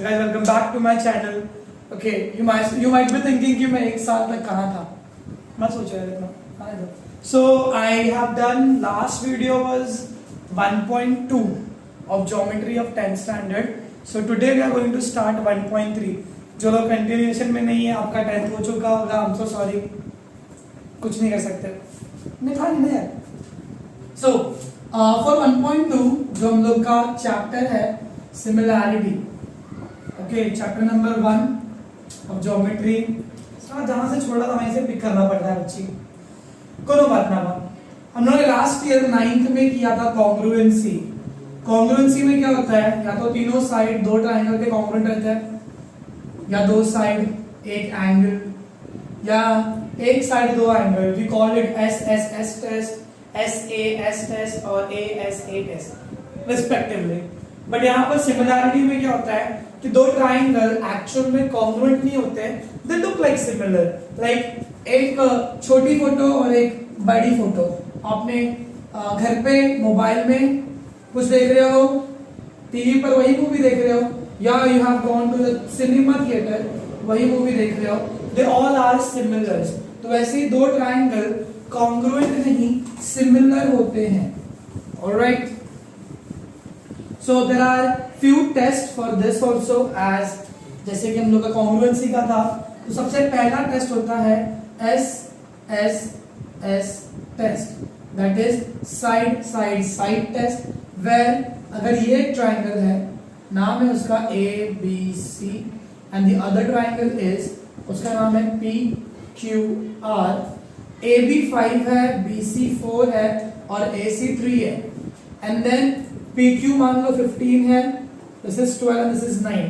guys, welcome back to my channel. Okay, you might be thinking कि मैं एक साल तक कहाँ था. मैं सोच रहा था कहाँ था. So I have done last video was 1.2 of geometry of 10th standard. So today we are going to start 1.3. जो लोग कंटिन्यूएशन में नहीं है, आपका 10th हो चुका होगा. I'm so sorry. कुछ नहीं कर सकते. नहीं है. So for 1.2 जो हम लोग का चैप्टर है similarity. Okay, chapter number 1 of geometry. जहां से छोड़ा था वहीं से पिक करना पड़ता है बच्ची. कोनो बात ना. हम लोगों ने लास्ट ईयर 9th में किया था कॉन्ग्रुएंसी. कॉन्ग्रुएंसी में क्या होता है, या तो तीनों साइड दो ट्रायंगल के कॉन्ग्रुएंट रहते हैं, या दो साइड एक एंगल, या एक साइड दो angle. We call it S S S test, S A S test और A S A test respectively. But यहाँ पर सिमिलैरिटी में क्या होता है कि दो ट्राइंगल एक्चुअल में कॉन्ग्रुएंट नहीं होते, they look like similar. Like एक छोटी फोटो और एक बड़ी फोटो. आपने घर पे मोबाइल में कुछ देख रहे हो, टीवी पर वही मूवी देख रहे हो, या you have gone to the cinema theatre वही मूवी देख रहे हो. They all are similar. तो वैसे ही दो ट्राइंगल कॉन्ग्रुएंट नहीं सिमिलर होते हैं. Alright. So there are few tests for this also, as जैसे कि हम लोग का कॉन्ग्रुएंसी का था, तो सबसे पहला टेस्ट होता है S S S test, that is side side side test. Where अगर ये ट्राइंगल है, नाम है उसका A B C, and the other triangle is, उसका नाम है P Q R. A B 5 है, बी सी 4 है और ए सी 3 है. एंड देन PQ मान लो 15 है, this is 12 and this is 9.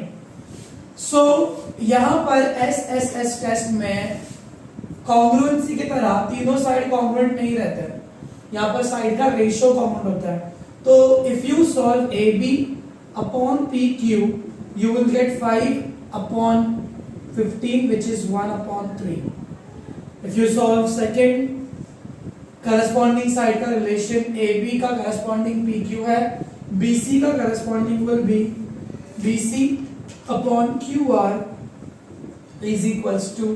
So यहाँ पर SSS टेस्ट में कॉन्ग्रुएंसी की तरह तीनों साइड कॉन्ग्रुएंट नहीं रहते, यहाँ पर साइड का रेशियो कॉन्ग्रुएंट होता है. तो if you solve AB upon PQ, you will get 5 upon 15, which is 1 upon 3. If you solve second corresponding side का रिलेशन AB का करस्पॉन्डिंग PQ है, BC का corresponding will be BC upon QR is equals to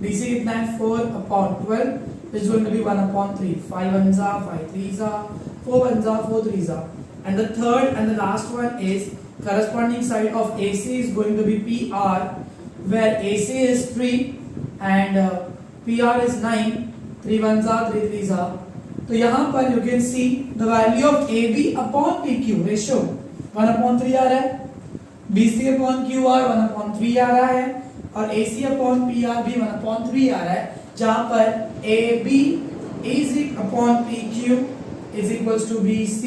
BC कितना है 4 upon 12, which is going to be 1 upon 3. 5 1s are 5 3s are 4 1s are 4 3s are. And the third and the last one is corresponding side of AC is going to be PR, where AC is 3 and PR is 9. 3 1s are 3 3s are. तो यहाँ पर you can see the value of AB upon PQ ratio 1 upon 3 आ रहा है, BC upon QR 1 upon 3 आ रहा है, और AC upon PR भी 1 upon 3 आ रहा है, जहाँ पर AB is upon PQ is equals to BC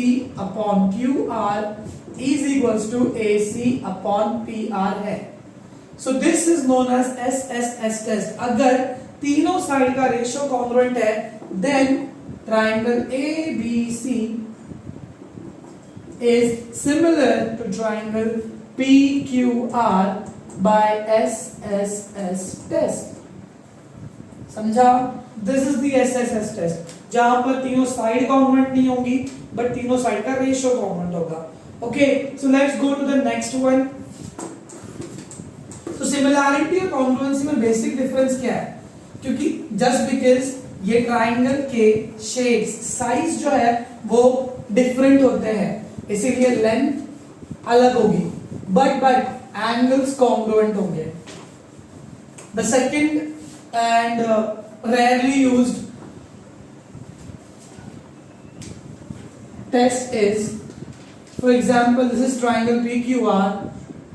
upon QR is equals to AC upon PR है. So this is known as SSS test. अगर तीनों साइड का रेशियो कॉन्ग्रुएंट है, then triangle ABC is similar to triangle PQR by SSS test. समझा? This is the SSS test, जहां पर तीनों side congruent नहीं होंगी, बट तीनों साइड का रेशियो कॉन्ग्रुएंट होगा. Okay, so let's go to the next one. तो सिमिलैरिटी और कॉन्ग्रुएंसी में बेसिक डिफरेंस क्या है? क्योंकि जस्ट बिकॉज ये ट्राइंगल के शेप्स साइज जो है वो डिफरेंट होते हैं, इसीलिए लेंथ अलग होगी, बट एंगल्स कॉन्ग्रुएंट होंगे. The second and rarely used test is, for example this is triangle PQR,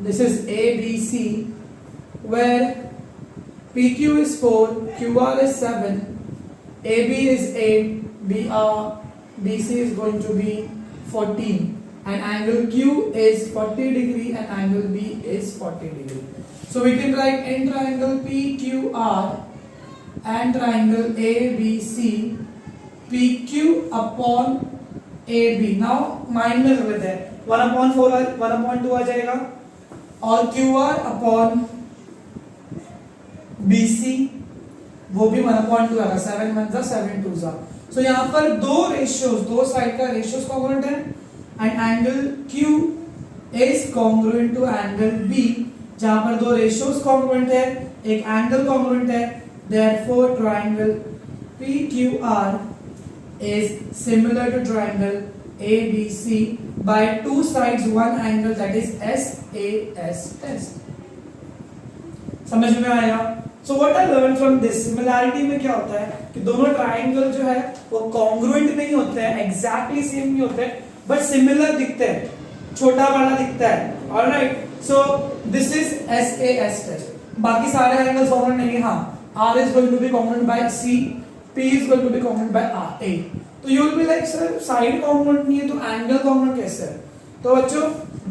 this is ABC, where PQ is 4, QR is 7, AB is 8, BC is going to be 14, and angle Q is 40 degree and angle B is 40 degree. So we can write in triangle PQR and triangle ABC, PQ upon AB. Now mind में रख देते हैं, 1 upon 4 1 upon 2 आ जाएगा, और QR upon BC वो भी 1/2 आएगा, 7 1s are 7 2s are. सो यहाँ पर दो रेशियोज, दो साइड का रेशियोज कॉन्ग्रुएंट है, and angle Q is congruent to angle B, जहां पर दो रेशियोज कॉन्ग्रुएंट है, एक एंगल कॉन्ग्रुएंट है, therefore triangle PQR is similar to triangle ABC by two sides one angle, that is SAS test. समझ में आया? So what I learned from this, similarity में क्या होता है कि दोनों ट्राइंगल जो है वो कॉन्ग्रुएंट नहीं होते हैं, एग्जैक्टली सेम नहीं होते, बट सिमिलर दिखते हैं, छोटा बड़ा दिखता है. Alright, so this is SAS test. बाकी सारे एंगल्स कॉन्ग्रुएंट नहीं है. हाँ, R is going to be congruent by C, P is going to be congruent by RA. तो you will be like, sir side congruent नहीं है तो angle congruent कैसे है? तो बच्चों,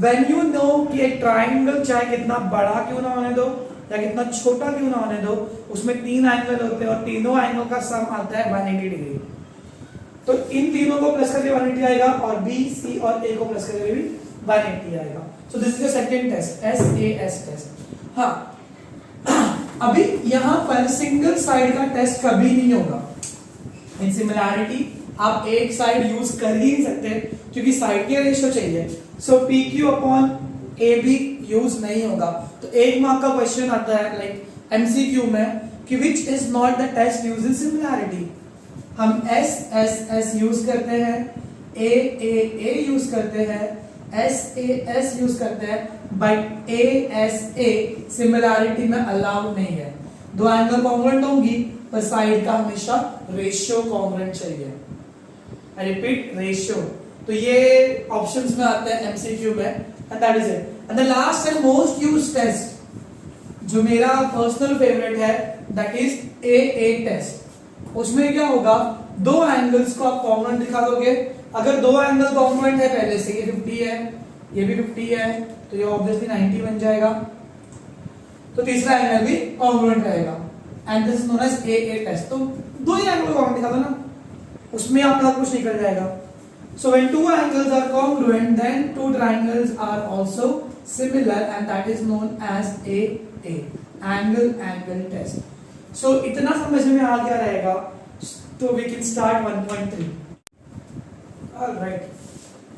when you know कि एक ट्राइंगल चाहे कितना बड़ा क्यों ना होने दो या कितना छोटा क्यों ना होने दो, उसमें तीन एंगल होते हैं और तीनों एंगल का सम आता है 180 डिग्री. तो इन तीनों को प्लस करके 180 आएगा और B, C और A को प्लस करके भी 180 आएगा. So this is the second test, SAS test. हाँ, अभी यहाँ पर सिंगल साइड का टेस्ट कभी नहीं होगा. इन सिमिलैरिटी आप एक साइड यूज कर ही नहीं सकते क्योंकि साइड के रेशियो चाहिए. सो PQ अपॉन AB यूज नहीं होगा. तो एक मार्क का क्वेश्चन आता है लाइक MCQ में कि which is not the test use in similarity. हम SSS यूज करते हैं, AAA यूज करते हैं, SAS यूज करते हैं, बट ASA सिमिलैरिटी में अलाउड नहीं है. दो एंगल कॉन्ग्रुएंट होंगी पर साइड का हमेशा रेशियो कॉन्ग्रुएंट चाहिए. I repeat, ratio. तो ये ऑप्शंस में आता है MCQ में, and that is it. And the last and most used test जो मेरा पर्सनल फेवरेट है, दैट इज AA टेस्ट. उसमें क्या होगा, दो एंगल्स को आप कॉन्ग्रुएंट दिखा दोगे. अगर दो एंगल कॉन्ग्रुएंट है, पहले से ये 50 है, ये भी 50 है, तो ये ऑब्वियसली 90 बन जाएगा. तो तीसरा एंगल भी कॉन्ग्रुएंट रहेगा, and this is known as AA test. तो दो ही एंगल कॉन्ग्रुएंट दिखा दो ना, उसमें आपका कुछ निकल जाएगा. So when two angles are congruent, then two triangles are also similar, and that is known as AA, angle test. So इतना समझ में आ गया रहेगा, तो we can start 1.3. All right.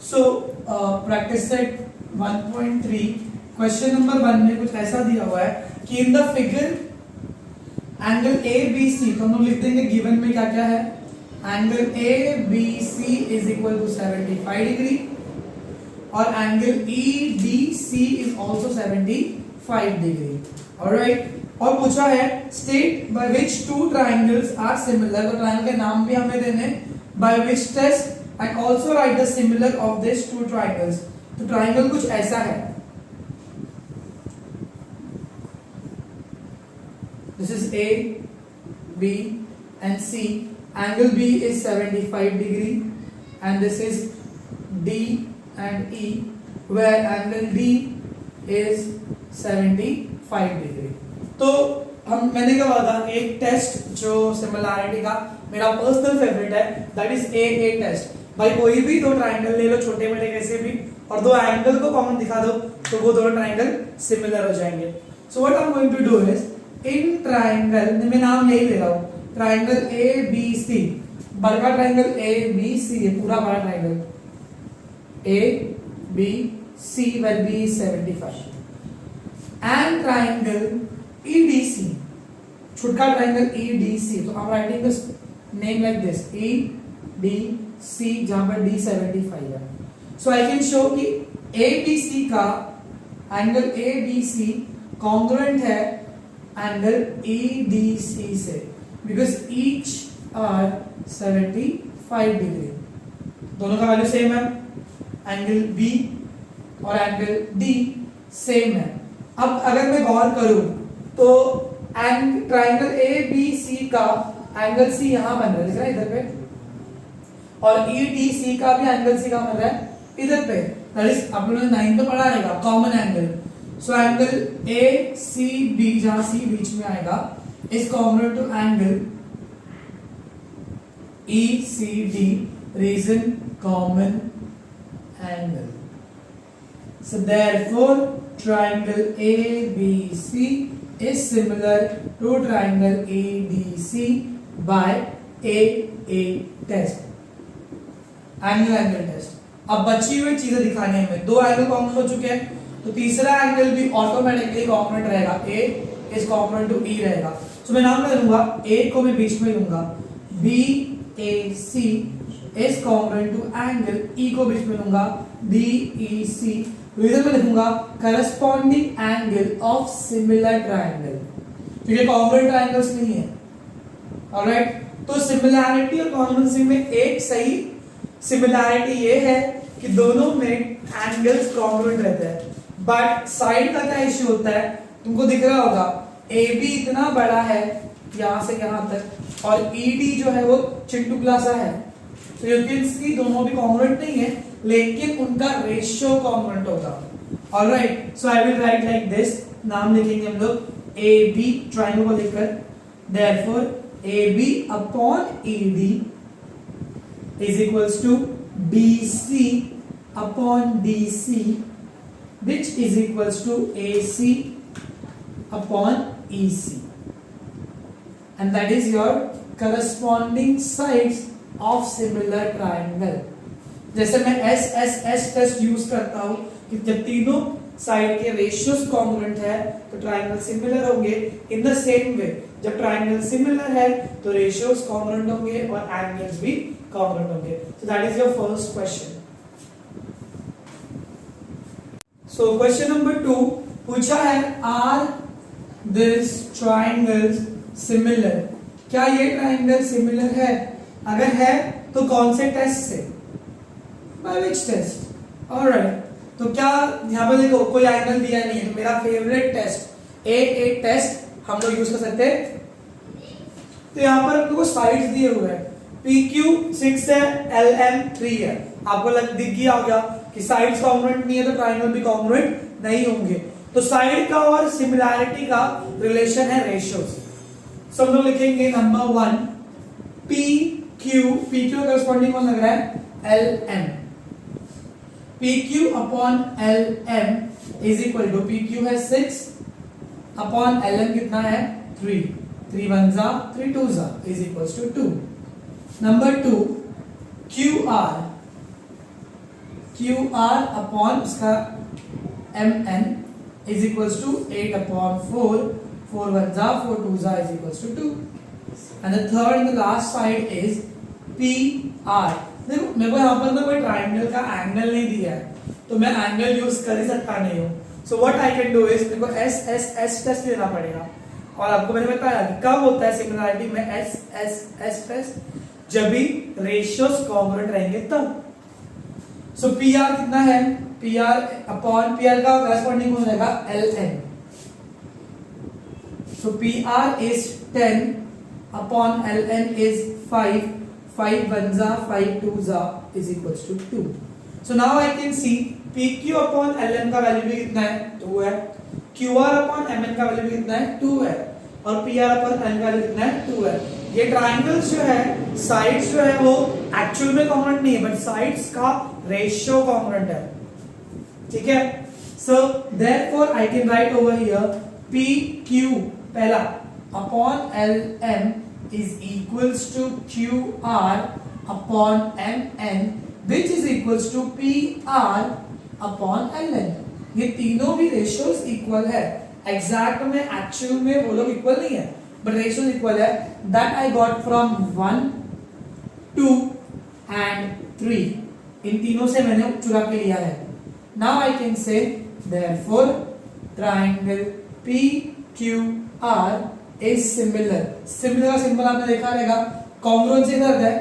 So practice set 1.3. Question number 1 में कुछ ऐसा दिया हुआ है कि in the figure angle ABC, तो हम लोग लिख देंगे गिवन में क्या क्या है. Angle ABC is equal to 75 degree और angle EDC is also 75 degree. Alright, और पूछा है state by which two triangles are similar. तो ट्राइंगल के नाम भी हमें देने, by which test, and also write the similar of this two triangles. तो ट्राइंगल कुछ ऐसा है, this is A, B and C. Angle B is 75 degree and this is D and E, where angle D is 75 degree. तो मैंने क्या बोला था, एक टेस्ट जो सिमिलैरिटी का मेरा पर्सनल फेवरेट है, दैट इज AA टेस्ट. भाई कोई भी दो ट्राइंगल ले लो, छोटे बड़े कैसे भी, और दो एंगल को कॉमन दिखा दो तो वो दोनों ट्राइंगल सिमिलर हो जाएंगे. So what I am going to do is, in triangle, मैं नाम यही ले रहा हूँ, ट्राइंगल ABC, बड़ा ट्राइंगल ABC है, पूरा बड़ा triangle ABC where B is 75, and triangle EDC, छोटा ट्राइंगल EDC. तो I'm writing this name like this, EDC, जहां पर D 75 है. So I can show कि ABC का एंगल ABC कॉन्ग्रुएंट है एंगल EDC से, because each are 75 डिग्री. दोनों का वैल्यू सेम है, एंगल B और एंगल D सेम है. अब अगर मैं गौर करूं तो ट्राइंगल ABC का एंगल C यहां बन रहा है, दिख रहा है इधर पे, और EDC का भी एंगल C कहां बन रहा है, इधर पे. दैट इज आप लोगों ने 9 पे पढ़ा रहेगा, common angle. So angle ACB, जहां C बीच में आएगा, is congruent to angle ECD, reason common angle. So therefore triangle ABC is similar to triangle EDC by AA test, angle test. अब बची हुई चीजें दिखाने में, दो एंगल कॉन्ग्रुएंट हो चुके हैं, तो तीसरा एंगल भी ऑटोमेटिकली कॉन्ग्रुएंट रहेगा, ए इज कॉन्ग्रुएंट टू ई रहेगा। तो मैं नाम क्या लूंगा, ए को मैं बीच में लूंगा, B A C is congruent to angle, E को बीच में लूंगा, डी ई सी। रीजन में लिखूंगा corresponding angle of similar triangle, क्योंकि कॉन्ग्रुएंट ट्रायंगल्स नहीं है। ऑलराइट, तो सिमिलैरिटी और कॉन्ग्रुएंसी में एक सही सिमिलैरिटी ये है कि दोनों में एंगल्स कॉन्ग्रुएंट रहते हैं, बट साइड का क्या इश्यू होता है, तुमको दिख रहा होगा ए बी इतना बड़ा है यहां से यहां तक, और ई डी जो है वो चिंटुकला सा है, तो यू कैन सी दोनों भी कॉन्ग्रुएंट नहीं है, लेकिन उनका रेशियो कॉन्ग्रुएंट होगा। Alright, so I will write like this, नाम लिखेंगे हम लोग ए बी ट्रायंगल को लेकर, therefore A B upon E D is equals to BC upon DC, which is equals to AC upon EC, and that is your corresponding sides of similar triangle। जैसे मैं S S S test use करता हूं कि जब तीनों side के ratios congruent है तो ट्रायंगल सिमिलर होंगे, इन द सेम वे जब ट्रायंगल सिमिलर है तो रेशियोज कॉन्ग्रुएंट होंगे और एंगल्स भी कॉन्ग्रुएंट होंगे। So that is your first question. So question number 2 पूछा है, आर दिस ट्रायंगल्स सिमिलर, क्या ये ट्रायंगल सिमिलर है? अगर है तो कौन से टेस्ट से, बाय विच टेस्ट? ऑलराइट, तो क्या यहाँ पे देखो कोई एंगल दिया नहीं है, तो मेरा फेवरेट टेस्ट एक टेस्ट हम लोग यूज कर सकते हैं। तो यहाँ पर हम लोग को साइड्स दिए हुए हैं, PQ 6 है, LM 3 है, आपको दिख गया होगा कि साइड्स कॉन्ग्रुएंट नहीं है तो ट्रायंगल भी कॉन्ग्रुएंट नहीं होंगे। तो साइड का और सिमिलैरिटी का रिलेशन है रेशियोज। सो हम लोग लिखेंगे नंबर 1 PQ करस्पॉन्डिंग कौन लग रहा है, LM, PQ upon LM is equal to, PQ है 6 अपॉन LM कितना है 3, 3 1 जा 3 2 जा is equals to 2। Number 2 QR upon उसका MN is equals to 8 upon 4, 4 1 जा 4 2 जा is equals to 2। And the third and the last side is PR। देखो मेरे को यहाँ पर ना कोई ट्रायंगल का एंगल नहीं दिया है, तो मैं एंगल यूज कर ही सकता नहीं हूँ। सो what I can do is, मेरे को S टेस्ट लेना पड़ेगा, और आपको मैंने बताया कि कब होता है सिमिलरिटी में S टेस्ट, जब भी रेशियोज कॉन्ग्रुएंट रहेंगे तब। सो PR कितना है, PR अपॉन PR का करस्पॉन्डिंग हो जाएगा LN, so PR is 10 upon LN is 5, 5 1 जा 5 2 जा is equals to 2। So now I can see PQ upon LN का वैल्यू भी कितना है, 2 है, QR अपॉन MN का वैल्यू भी कितना है, 2 है, और PR अपॉन LN का वैल्यू कितना है, 2 है। ये ट्रायंगल्स जो है, साइड्स जो है वो एक्चुअल में कॉन्ग्रुएंट नहीं है, बट साइड्स का रेशियो कॉन्ग्रुएंट है, ठीक है। So therefore I can write over here PQ पहला upon LM is equals to QR upon MN, which is equals to PR upon LN। ये तीनों भी रेशियोज इक्वल है, एग्जैक्ट में एक्चुअल में वो लोग इक्वल नहीं है, बट रेशियोज इक्वल है। That I got from 1 2 and 3, इन तीनों से मैंने चुरा के लिया है। Now I can say therefore triangle PQR is similar. Similar का सिंबल आपने देखा रहेगा, कॉन्ग्रुएंसी का अर्थ है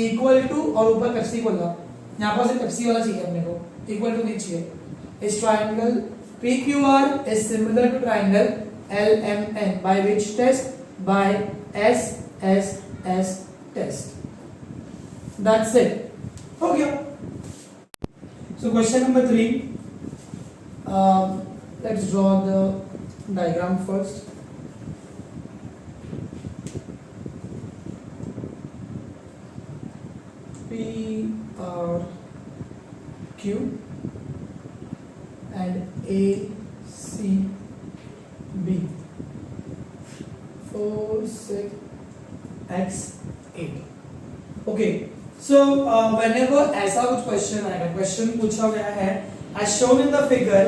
इक्वल टू और ऊपर पेप्सी बोला, यहाँ पर सिर्फ पेप्सी वाला चाहिए अपने को, इक्वल टू नहीं चाहिए। इस triangle PQR is similar to triangle LMN by which test? By SSS test. That's it. हो गया। So question number 3. Let's draw the diagram first. PRQ and ACB 4 6 x 8। Okay, so so whenever ऐसा कुछ question आएगा, question पूछा गया है as shown in the figure,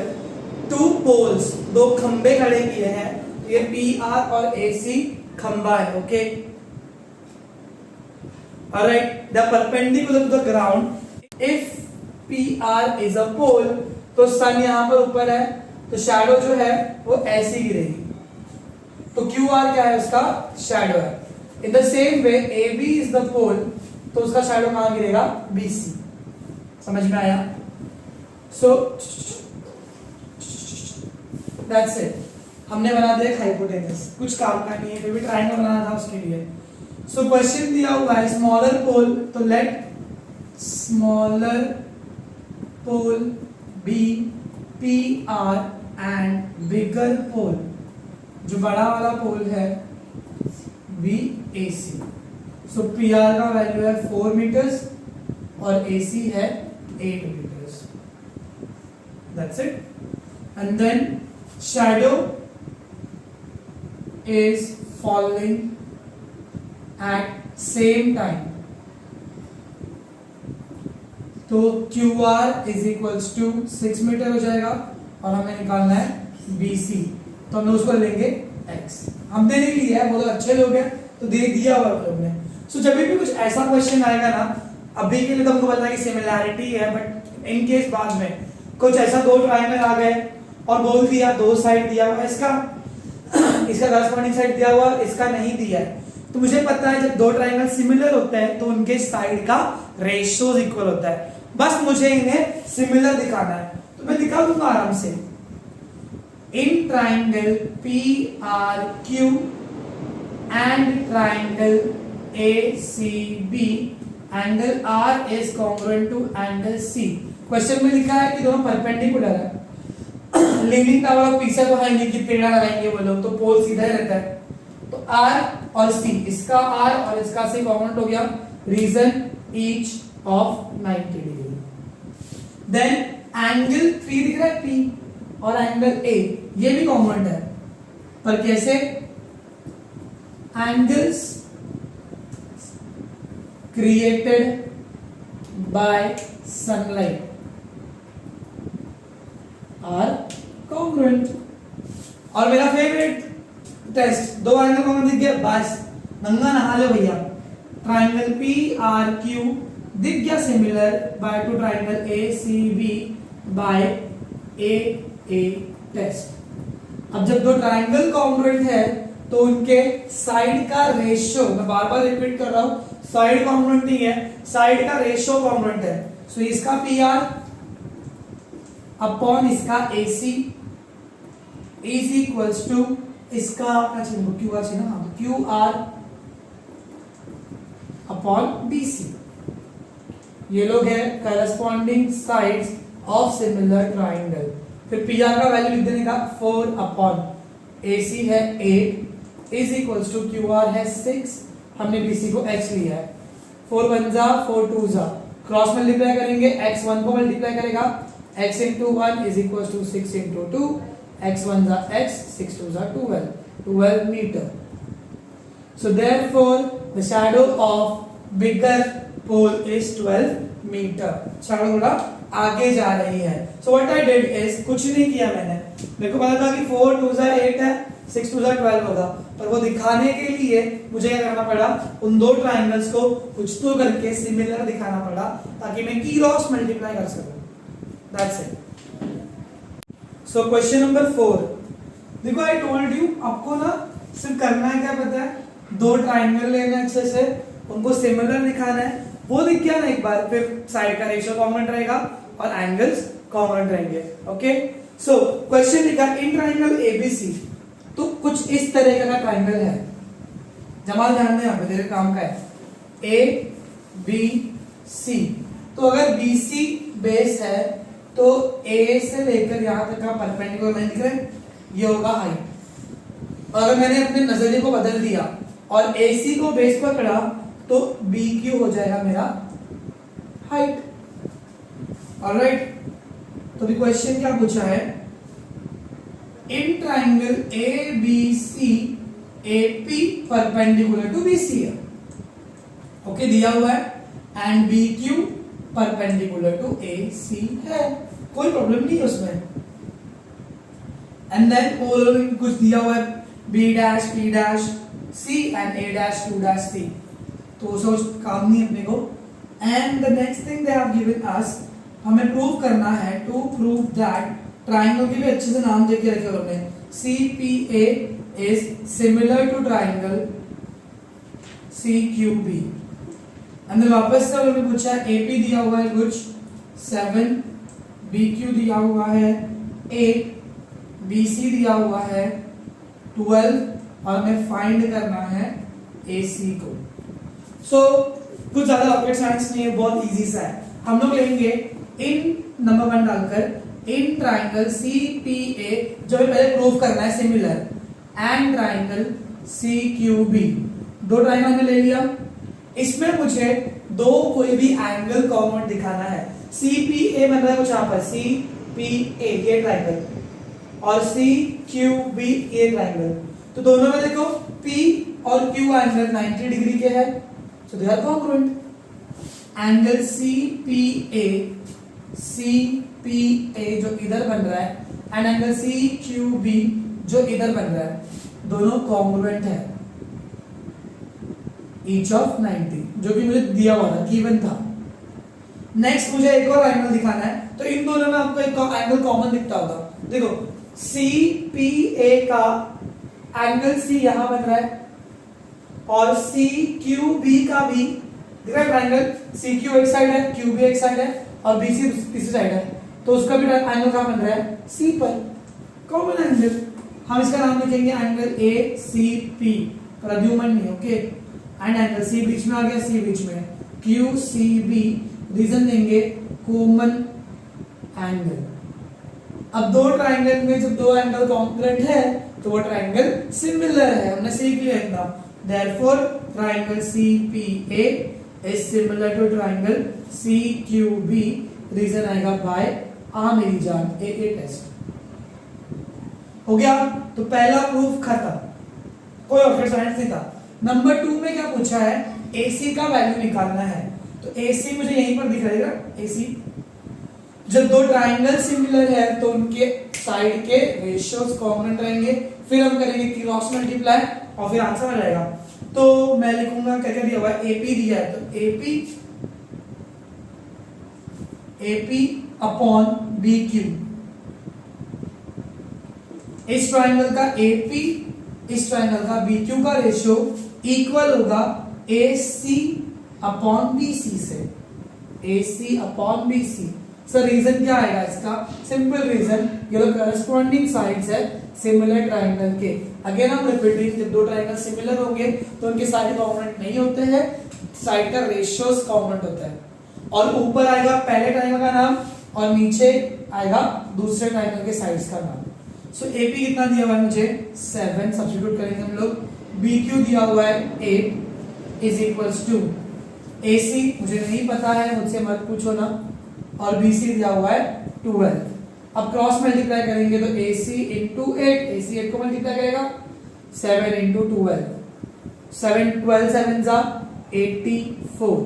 two poles, दो खंबे खड़े किए हैं, ये पी आर और ए सी खंबा है, okay. Alright, the perpendicular to the ground, if P R is a pole, तो सन यहां पर ऊपर है, तो शैडो जो है वो ऐसी गिरेगी, तो क्यू आर क्या है, उसका शैडो है। In the same way A B is the pole, तो उसका शैडो कहां गिरेगा, बी सी। समझ में आया? सो दैट्स इट, हमने बना दिया हाइपोटेनस, कुछ काम का नहीं है, फिर भी ट्रायंगल बनाना था उसके लिए। सो क्वेश्चन दिया हुआ है स्मॉलर पोल, तो let smaller pole be P R and bigger pole, जो बड़ा वाला पोल है B A C. So P R का वैल्यू है 4 मीटर्स और ए सी है 8 metres. That's it. And then shadow is falling at same time, तो QR is equals to 6 metre हो जाएगा और हमें निकालना है BC, तो हम उसको लेंगे X। हमने नहीं लिया है, वो तो अच्छे लोग हैं तो दे दिया हुआ लोग ने। सो जब भी कुछ ऐसा क्वेश्चन आएगा ना, अभी के लिए तो हमको पता है कि सिमिलैरिटी है, बट इन केस बाद में कुछ ऐसा दो ट्रायंगल आ गए और बोल दिया दो साइड दिया हुआ इसका इसका करस्पॉन्डिंग साइड दिया हुआ, इसका नहीं दिया है, तो मुझे पता है जब दो ट्रायंगल सिमिलर होते हैं तो उनके साइड का रेशियो इक्वल होता है, बस मुझे इन्हें सिमिलर दिखाना है, तो मैं दिखा दूंगा आराम से। In triangle P R Q and triangle A C B, angle R is congruent to angle C. Question में लिखा है कि दोनों परपेंडिकुलर है, लीनिंग टावर पीछे तो है नहीं कि टेढ़ा लगाएंगे वो लोग, तो पोल सीधा ही रहता है, तो R और C, इसका R और इसका C कॉन्ग्रुएंट हो गया, रीजन ईच ऑफ 90 डिग्री। देन एंगल 3 दिख रहा है P और एंगल A, ये भी कॉन्ग्रुएंट है, पर कैसे? Angles created by sunlight are congruent. और मेरा फेवरेट टेस्ट, दो एंगल कॉन्ग्रुएंट दिख गया, बस नंगा नहा लो भैया। ट्रायंगल पी आर क्यू दिख गया similar by two triangle A C B by A test. अब जब दो ट्रायंगल कॉन्ग्रुएंट है तो उनके साइड का रेशियो, मैं बार बार रिपीट कर रहा हूं, साइड कॉन्ग्रुएंट नहीं है, साइड का रेशियो कॉन्ग्रुएंट है। सो इसका पी आर अपॉन इसका AC इज इक्वल्स टू इसका QR से ना, QR अपॉन BC। ये लोग है corresponding sides of similar triangle. फिर PR का वैल्यू लिख देने का 4 अपॉन AC है 8 इज इक्वल्स टू QR है 6, हमने BC को X लिया है। 4 1 जा 4 2 जा, क्रॉस मल्टीप्लाई करेंगे, X 1 को मल्टीप्लाई करेगा, x into 1 is equals to 6 into 2, x 1 is x, 6 2 is 12 meter. So therefore the shadow of bigger pole is 12 meter. shadow थोड़ा आगे जा रही है। So what I did is, कुछ नहीं किया मैंने, मेरे को पता था कि 4 2 is 8 है, 6 2 is 12 होगा, पर वो दिखाने के लिए मुझे क्या करना पड़ा, उन दो ट्रायंगल्स को कुछ तो करके सिमिलर दिखाना पड़ा ताकि मैं क्रॉस मल्टीप्लाई कर सकूं। That's it. So question number 4. देखो I told you, आपको ना सिर्फ करना है क्या पता है, दो ट्राइंगल लेने अच्छे से, उनको सिमिलर दिखाना है, वो दिख गया ना एक बार, फिर साइड का रेशियो कॉन्ग्रुएंट रहेगा और एंगल्स कॉन्ग्रुएंट रहेंगे। ओके, सो क्वेश्चन लिखा इन ट्राइंगल ABC, तो कुछ इस तरह का ट्राइंगल है, जमाल ध्यान दें, यहाँ पे तेरे काम का है ABC। तो अगर BC बेस है तो A से लेकर यहां तक का परपेंडिकुलर लाइन दिख रहा है, ये होगा हाइट। और अगर मैंने अपने नजरिए को बदल दिया और AC को बेस पर पकड़ा तो BQ हो जाएगा मेरा हाइट। ऑलराइट, तो अभी क्वेश्चन क्या पूछा है, in triangle ABC AP perpendicular to BC है। ओके, दिया हुआ है and B Q perpendicular to A C है, कोई प्रॉब्लम नहीं है उसमें। एंड देन कुछ दिया हुआ है B dash P dash C and A dash two dash C, तो सोच काम नहीं अपने को। And the next thing they have given us, हमें प्रूव करना है, टू प्रूव दैट ट्राइंगल के भी अच्छे से नाम देके रखे उन्होंने, C P A is similar to triangle C Q B. And वापस से उन्होंने पूछा ए पी दिया हुआ है कुछ 7, बी क्यू दिया हुआ है 8, बी सी दिया हुआ है 12 और हमें फाइंड करना है ए सी को। सो कुछ ज्यादा रॉकेट साइंस नहीं है, बहुत इजी सा है। हम लोग लेंगे इन नंबर 1 डालकर इन ट्राइंगल सी पी ए, जो हमें पहले प्रूव करना है similar, and triangle C Q B, दो ट्राइंगल हमने ले लिया। इसमें मुझे दो कोई भी एंगल कॉमन दिखाना है। सी पी ए बन रहा है कुछ यहाँ पर, सी पी ए ये ट्राइंगल और सी क्यू बी ये ट्राइंगल, तो दोनों में देखो P और Q एंगल 90 डिग्री के है, so they are congruent. Angle CPA जो इधर बन रहा है एंड एंगल CQB जो इधर बन रहा है, दोनों कॉन्ग्रुएंट है, ईच ऑफ 90, जो कि मुझे दिया हुआ था, गिवन था। नेक्स्ट मुझे एक और एंगल दिखाना है, तो इन दोनों में आपको एक एंगल कॉमन दिखता होगा। देखो CPA का एंगल C यहां बन रहा है और CQB का भी दिख रहा है ट्राइंगल, CQ एक साइड है, QB एक साइड है और BC तीसरी साइड है, तो उसका भी एंगल कहां बन रहा है, C पर, कॉमन एंगल। हम इसका नाम लिखेंगे एंगल ACP, प्रद्युमन नहीं, ओके। एंड एंगल C बीच में आ गया, C बीच में, QCB रीजन देंगे कॉमन एंगल। अब दो ट्राइंगल में जब दो एंगल कॉन्ग्रुएंट है तो वो ट्राइंगल सिमिलर है, हमने सीख लिया एकदम। Therefore triangle CPA is similar to triangle CQB, reason आएगा बाय आ मेरी जान ए टेस्ट। हो गया, तो पहला प्रूफ खत्म, कोई रॉकेट साइंस नहीं था। नंबर 2 में क्या पूछा है, AC का वैल्यू निकालना है, तो AC मुझे यहीं पर दिख रहेगा, AC जब दो ट्राइंगल सिमिलर है तो उनके साइड के रेशियोज कॉमन रहेंगे, फिर हम करेंगे क्रॉस मल्टीप्लाई और फिर आंसर आ जाएगा। तो मैं लिखूंगा क्या क्या दिया हुआ है, AP दिया है तो AP अपॉन BQ, इस ट्राइंगल का AP इस ट्राइंगल का BQ का रेशियो इक्वल होगा AC अपॉन BC से, AC upon BC। Sir reason क्या आएगा इसका, सिंपल रीजन, ये लोग करस्पॉन्डिंग साइड्स है सिमिलर ट्राइंगल के। अगेन हम रिपीटिंग, जब दो ट्राइंगल सिमिलर होंगे तो उनके साइड कॉम्पोनेंट नहीं होते हैं, साइड का रेशियोस कॉम्पोनेंट होता है। और ऊपर आएगा पहले ट्राइंगल का नाम और नीचे आएगा दूसरे ट्राइंगल के साइड्स का नाम। सो AP कितना दिया हुआ है मुझे 7, सब्स्टिट्यूट करेंगे हम लोग। BQ दिया हुआ है 8 इज इक्वल्स टू AC मुझे नहीं पता है, मुझसे मत पूछो ना, और BC दिया हुआ है 12। अब क्रॉस मल्टीप्लाई करेंगे तो AC इंटू 8, AC 8 को मल्टीप्लाई करेगा, 7 इंटू 12, 12 7 जा 84,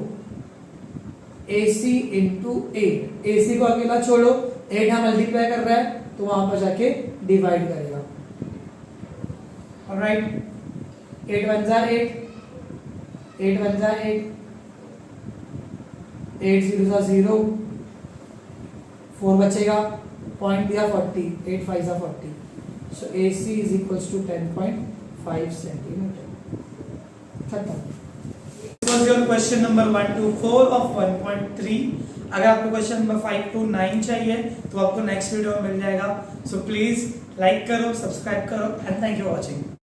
AC इंटू 8, AC को अकेला छोड़ो, 8 यहाँ मल्टीप्लाई कर रहा है तो वहां पर जाके डिवाइड करेगा। ऑलराइट, 8 1 जा 8, 8 1 जा 8, 8 0 जा 0, 4 बचेगा, पॉइंट दिया 40, 8 5 जा 40, so AC is equals to 10.5 centimetre. खत्म। This was your question number 1 to 4 of 1.3। अगर आपको क्वेश्चन नंबर 5 to 9 चाहिए तो आपको नेक्स्ट वीडियो में मिल जाएगा। सो प्लीज लाइक करो, सब्सक्राइब करो and thank you for watching.